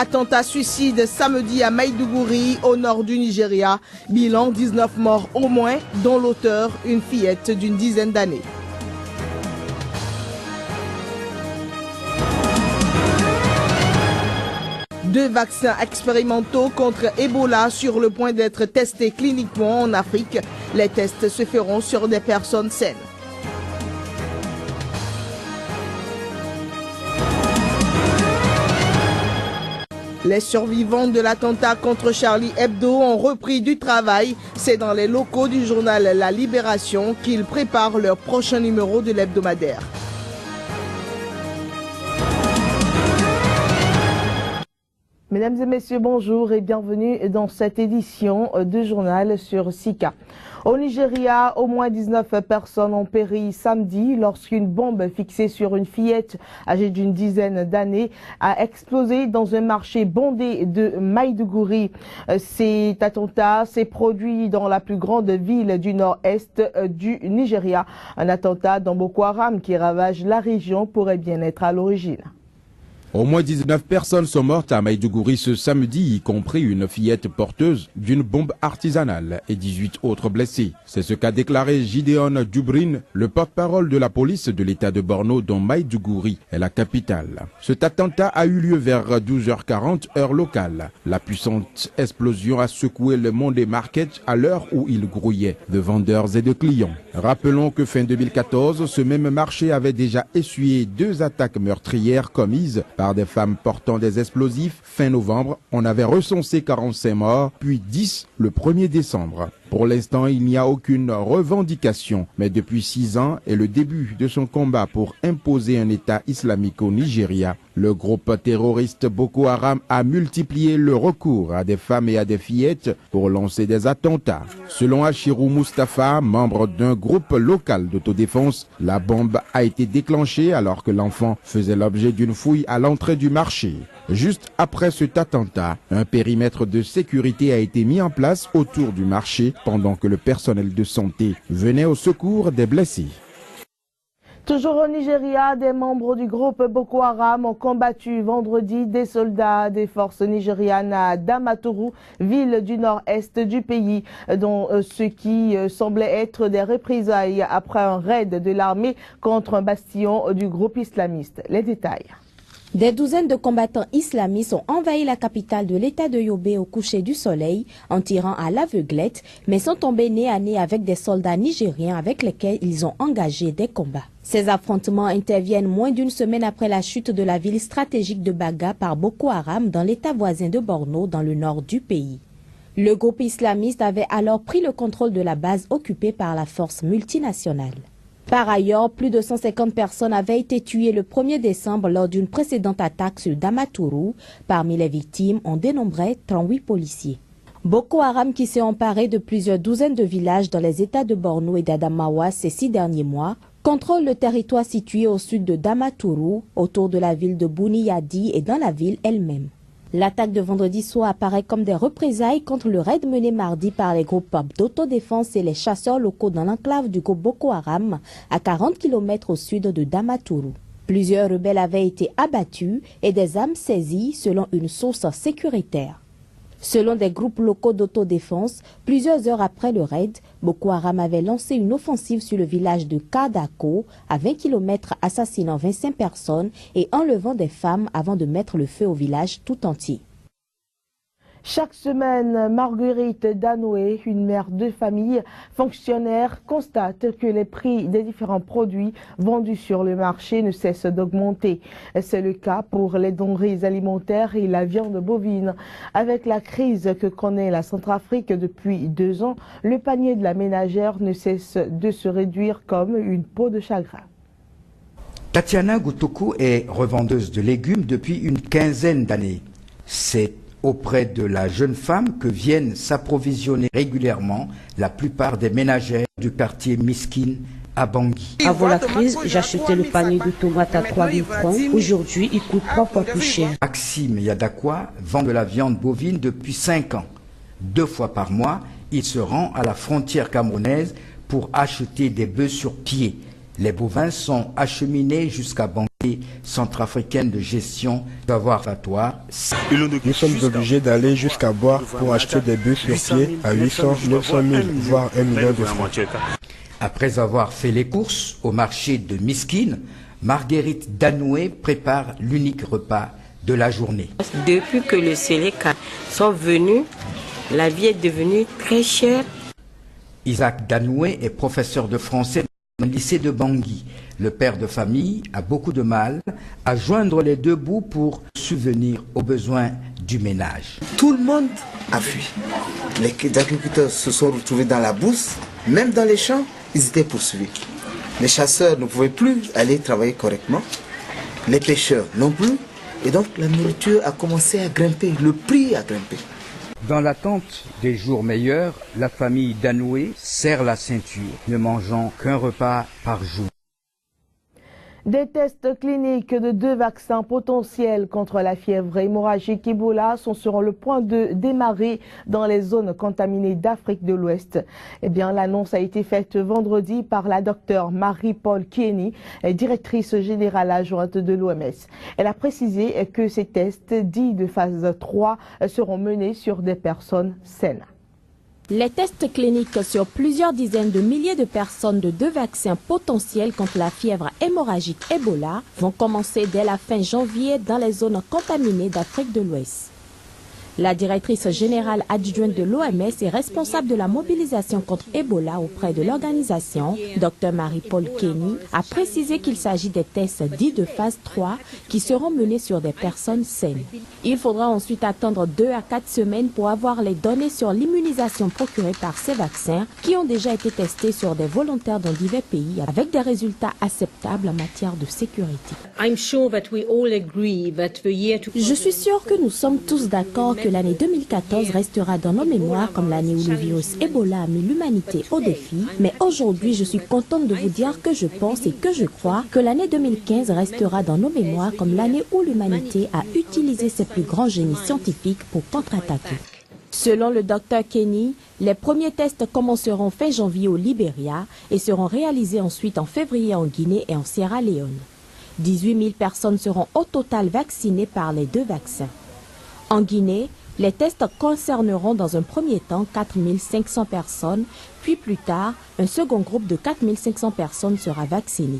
Attentat suicide samedi à Maïdougouri, au nord du Nigeria. Bilan 19 morts au moins, dont l'auteur, une fillette d'une dizaine d'années. Deux vaccins expérimentaux contre Ebola sur le point d'être testés cliniquement en Afrique. Les tests se feront sur des personnes saines. Les survivants de l'attentat contre Charlie Hebdo ont repris du travail. C'est dans les locaux du journal La Libération qu'ils préparent leur prochain numéro de l'hebdomadaire. Mesdames et messieurs, bonjour et bienvenue dans cette édition de journal sur Sika. Au Nigeria, au moins 19 personnes ont péri samedi lorsqu'une bombe fixée sur une fillette âgée d'une dizaine d'années a explosé dans un marché bondé de Maïdougouri. Cet attentat s'est produit dans la plus grande ville du nord-est du Nigeria. Un attentat dont Boko Haram qui ravage la région pourrait bien être à l'origine. Au moins 19 personnes sont mortes à Maïdougouri ce samedi, y compris une fillette porteuse d'une bombe artisanale et 18 autres blessés. C'est ce qu'a déclaré Gideon Dubrin, le porte-parole de la police de l'état de Borno dont Maïdougouri est la capitale. Cet attentat a eu lieu vers 12h40 heure locale. La puissante explosion a secoué le Monday Market à l'heure où il grouillait de vendeurs et de clients. Rappelons que fin 2014, ce même marché avait déjà essuyé 2 attaques meurtrières commises par des femmes portant des explosifs. Fin novembre, on avait recensé 45 morts, puis 10 le 1er décembre. Pour l'instant, il n'y a aucune revendication, mais depuis 6 ans et le début de son combat pour imposer un État islamique au Nigeria, le groupe terroriste Boko Haram a multiplié le recours à des femmes et à des fillettes pour lancer des attentats. Selon Achirou Mustafa, membre d'un groupe local d'autodéfense, la bombe a été déclenchée alors que l'enfant faisait l'objet d'une fouille à l'entrée du marché. Juste après cet attentat, un périmètre de sécurité a été mis en place autour du marché pendant que le personnel de santé venait au secours des blessés. Toujours au Nigeria, des membres du groupe Boko Haram ont combattu vendredi des soldats des forces nigérianes à Damaturu, ville du nord-est du pays, dont ce qui semblait être des représailles après un raid de l'armée contre un bastion du groupe islamiste. Les détails. Des douzaines de combattants islamistes ont envahi la capitale de l'état de Yobe au coucher du soleil en tirant à l'aveuglette, mais sont tombés nez à nez avec des soldats nigériens avec lesquels ils ont engagé des combats. Ces affrontements interviennent moins d'une semaine après la chute de la ville stratégique de Baga par Boko Haram dans l'état voisin de Borno dans le nord du pays. Le groupe islamiste avait alors pris le contrôle de la base occupée par la force multinationale. Par ailleurs, plus de 150 personnes avaient été tuées le 1er décembre lors d'une précédente attaque sur Damaturu. Parmi les victimes, on dénombrait 38 policiers. Boko Haram, qui s'est emparé de plusieurs douzaines de villages dans les états de Borno et d'Adamawa ces 6 derniers mois, contrôle le territoire situé au sud de Damaturu, autour de la ville de Buniyadi et dans la ville elle-même. L'attaque de vendredi soir apparaît comme des représailles contre le raid mené mardi par les groupes d'autodéfense et les chasseurs locaux dans l'enclave du groupe Boko Haram à 40 km au sud de Damaturu. Plusieurs rebelles avaient été abattus et des armes saisies selon une source sécuritaire. Selon des groupes locaux d'autodéfense, plusieurs heures après le raid, Boko Haram avait lancé une offensive sur le village de Kadako, à 20 km, assassinant 25 personnes et enlevant des femmes avant de mettre le feu au village tout entier. Chaque semaine, Marguerite Danoé, une mère de famille fonctionnaire, constate que les prix des différents produits vendus sur le marché ne cessent d'augmenter. C'est le cas pour les denrées alimentaires et la viande bovine. Avec la crise que connaît la Centrafrique depuis 2 ans, le panier de la ménagère ne cesse de se réduire comme une peau de chagrin. Tatiana Goutoukou est revendeuse de légumes depuis une quinzaine d'années. C'est auprès de la jeune femme que viennent s'approvisionner régulièrement la plupart des ménagères du quartier Miskine à Bangui. Avant la crise, j'achetais le panier de tomates à 3 000 francs. Aujourd'hui, il coûte 3 fois plus cher. Maxime Yadakwa vend de la viande bovine depuis 5 ans. 2 fois par mois, il se rend à la frontière camerounaise pour acheter des bœufs sur pied. Les bovins sont acheminés jusqu'à Bangui. centrafricaine de gestion d'avoir-fattoir. Nous sommes obligés d'aller jusqu'à Boire pour acheter des bœufs sur pied à 800, 900 000, voire 1 million de francs. Après avoir fait les courses au marché de Miskine, Marguerite Danoué prépare l'unique repas de la journée. Depuis que les Séléka sont venus, la vie est devenue très chère. Isaac Danoué est professeur de français au lycée de Bangui. Le père de famille a beaucoup de mal à joindre les deux bouts pour subvenir aux besoins du ménage. Tout le monde a fui. Les agriculteurs se sont retrouvés dans la bourse, même dans les champs, ils étaient poursuivis. Les chasseurs ne pouvaient plus aller travailler correctement, les pêcheurs non plus, et donc la nourriture a commencé à grimper, le prix a grimpé. Dans l'attente des jours meilleurs, la famille Danoué serre la ceinture, ne mangeant qu'un repas par jour. Des tests cliniques de 2 vaccins potentiels contre la fièvre hémorragique Ebola sont sur le point de démarrer dans les zones contaminées d'Afrique de l'Ouest. Eh bien, l'annonce a été faite vendredi par la docteure Marie-Paul Kieni, directrice générale adjointe de l'OMS. Elle a précisé que ces tests dits de phase 3 seront menés sur des personnes saines. Les tests cliniques sur plusieurs dizaines de milliers de personnes de 2 vaccins potentiels contre la fièvre hémorragique Ebola vont commencer dès la fin janvier dans les zones contaminées d'Afrique de l'Ouest. La directrice générale adjointe de l'OMS est responsable de la mobilisation contre Ebola auprès de l'organisation. Dr Marie-Paul Kieni a précisé qu'il s'agit des tests dits de phase 3 qui seront menés sur des personnes saines. Il faudra ensuite attendre 2 à 4 semaines pour avoir les données sur l'immunisation procurée par ces vaccins qui ont déjà été testés sur des volontaires dans divers pays avec des résultats acceptables en matière de sécurité. Je suis sûre que nous sommes tous d'accord que l'année 2014 restera dans nos mémoires comme l'année où le virus Ebola a mis l'humanité au défi. Mais aujourd'hui, je suis contente de vous dire que je pense et que je crois que l'année 2015 restera dans nos mémoires comme l'année où l'humanité a utilisé ses plus grands génies scientifiques pour contre-attaquer. Selon le Dr Kieni, les premiers tests commenceront fin janvier au Libéria et seront réalisés ensuite en février en Guinée et en Sierra Leone. 18 000 personnes seront au total vaccinées par les 2 vaccins. En Guinée, les tests concerneront dans un premier temps 4 500 personnes, puis plus tard, un second groupe de 4 500 personnes sera vacciné.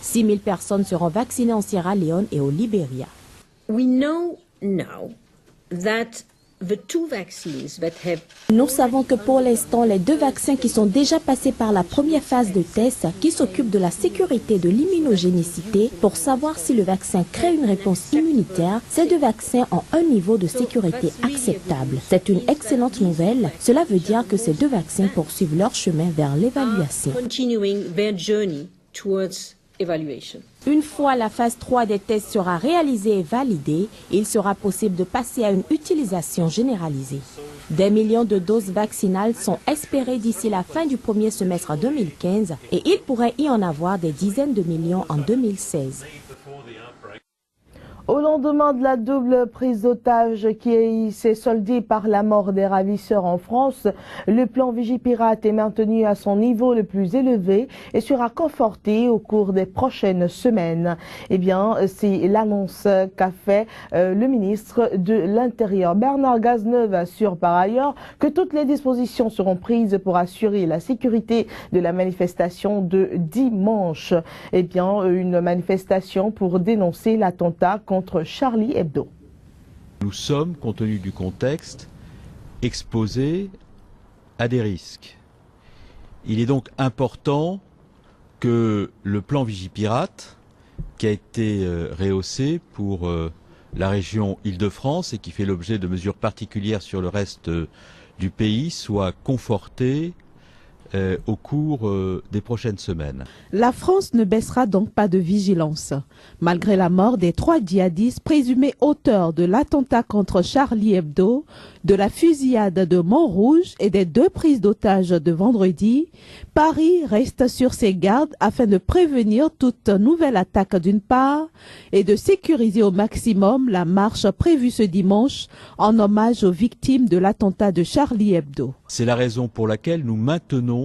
6 000 personnes seront vaccinées en Sierra Leone et au Libéria. Nous savons que pour l'instant, les 2 vaccins qui sont déjà passés par la première phase de test, qui s'occupent de la sécurité et de l'immunogénicité, pour savoir si le vaccin crée une réponse immunitaire, ces 2 vaccins ont un niveau de sécurité acceptable. C'est une excellente nouvelle. Cela veut dire que ces 2 vaccins poursuivent leur chemin vers l'évaluation. Une fois la phase 3 des tests sera réalisée et validée, il sera possible de passer à une utilisation généralisée. Des millions de doses vaccinales sont espérées d'ici la fin du premier semestre 2015 et il pourrait y en avoir des dizaines de millions en 2016. Au lendemain de la double prise d'otages qui s'est soldée par la mort des ravisseurs en France, le plan Vigipirate est maintenu à son niveau le plus élevé et sera conforté au cours des prochaines semaines. Eh bien, c'est l'annonce qu'a fait le ministre de l'Intérieur. Bernard Cazeneuve assure par ailleurs que toutes les dispositions seront prises pour assurer la sécurité de la manifestation de dimanche. Eh bien, une manifestation pour dénoncer l'attentat contre Charlie Hebdo. Nous sommes, compte tenu du contexte, exposés à des risques. Il est donc important que le plan Vigipirate, qui a été rehaussé pour la région Île-de-France et qui fait l'objet de mesures particulières sur le reste du pays, soit conforté au cours des prochaines semaines. La France ne baissera donc pas de vigilance. Malgré la mort des 3 djihadistes présumés auteurs de l'attentat contre Charlie Hebdo, de la fusillade de Montrouge et des 2 prises d'otages de vendredi, Paris reste sur ses gardes afin de prévenir toute nouvelle attaque d'une part et de sécuriser au maximum la marche prévue ce dimanche en hommage aux victimes de l'attentat de Charlie Hebdo. C'est la raison pour laquelle nous maintenons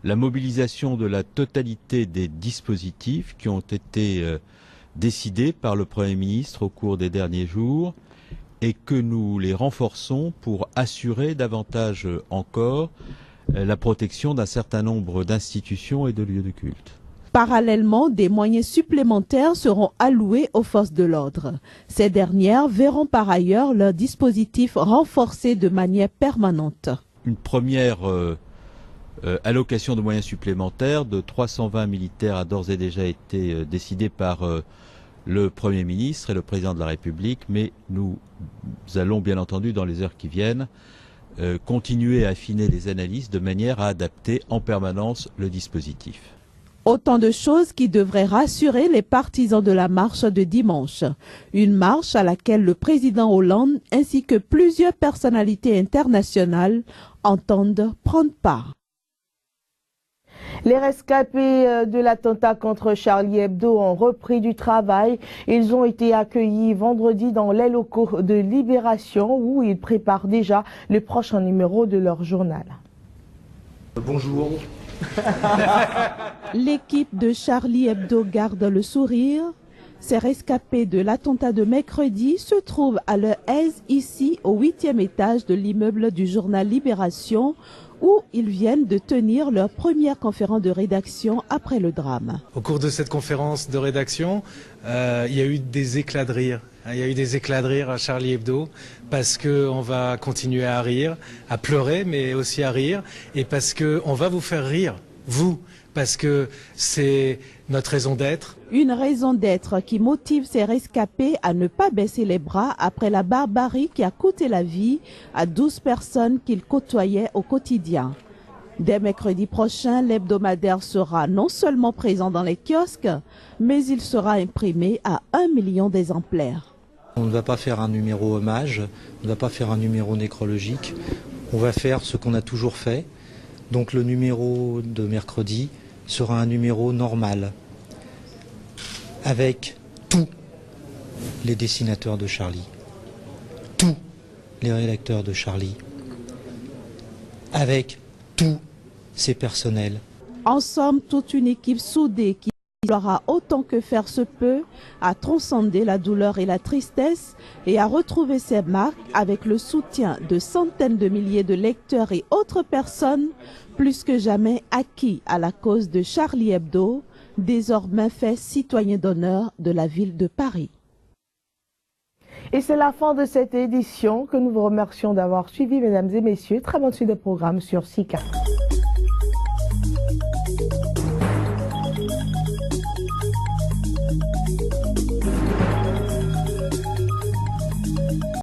la mobilisation de la totalité des dispositifs qui ont été décidées par le Premier ministre au cours des derniers jours et que nous les renforçons pour assurer davantage encore la protection d'un certain nombre d'institutions et de lieux de culte. Parallèlement, des moyens supplémentaires seront alloués aux forces de l'ordre. Ces dernières verront par ailleurs leur dispositif renforcé de manière permanente. Une première allocation de moyens supplémentaires de 320 militaires a d'ores et déjà été décidée par le Premier ministre et le Président de la République, mais nous allons bien entendu dans les heures qui viennent continuer à affiner les analyses de manière à adapter en permanence le dispositif. Autant de choses qui devraient rassurer les partisans de la marche de dimanche. Une marche à laquelle le président Hollande ainsi que plusieurs personnalités internationales entendent prendre part. Les rescapés de l'attentat contre Charlie Hebdo ont repris du travail. Ils ont été accueillis vendredi dans les locaux de Libération où ils préparent déjà le prochain numéro de leur journal. Bonjour. L'équipe de Charlie Hebdo garde le sourire. Ces rescapés de l'attentat de mercredi se trouvent à leur aise ici au 8e étage de l'immeuble du journal Libération où ils viennent de tenir leur première conférence de rédaction après le drame. Au cours de cette conférence de rédaction, il y a eu des éclats de rire. Il y a eu des éclats de rire à Charlie Hebdo parce qu'on va continuer à rire, à pleurer, mais aussi à rire, et parce qu'on va vous faire rire, vous, parce que c'est notre raison d'être. Une raison d'être qui motive ces rescapés à ne pas baisser les bras après la barbarie qui a coûté la vie à 12 personnes qu'ils côtoyaient au quotidien. Dès mercredi prochain, l'hebdomadaire sera non seulement présent dans les kiosques, mais il sera imprimé à 1 million d'exemplaires. On ne va pas faire un numéro hommage, on ne va pas faire un numéro nécrologique, on va faire ce qu'on a toujours fait. Donc le numéro de mercredi sera un numéro normal, avec tous les dessinateurs de Charlie, tous les rédacteurs de Charlie, avec tous ses personnels. En somme, toute une équipe soudée qui aura autant que faire se peut à transcender la douleur et la tristesse et à retrouver ses marques avec le soutien de centaines de milliers de lecteurs et autres personnes plus que jamais acquis à la cause de Charlie Hebdo, désormais fait citoyen d'honneur de la ville de Paris. Et c'est la fin de cette édition que nous vous remercions d'avoir suivi, mesdames et messieurs. Très bonne suite de programme sur SICA.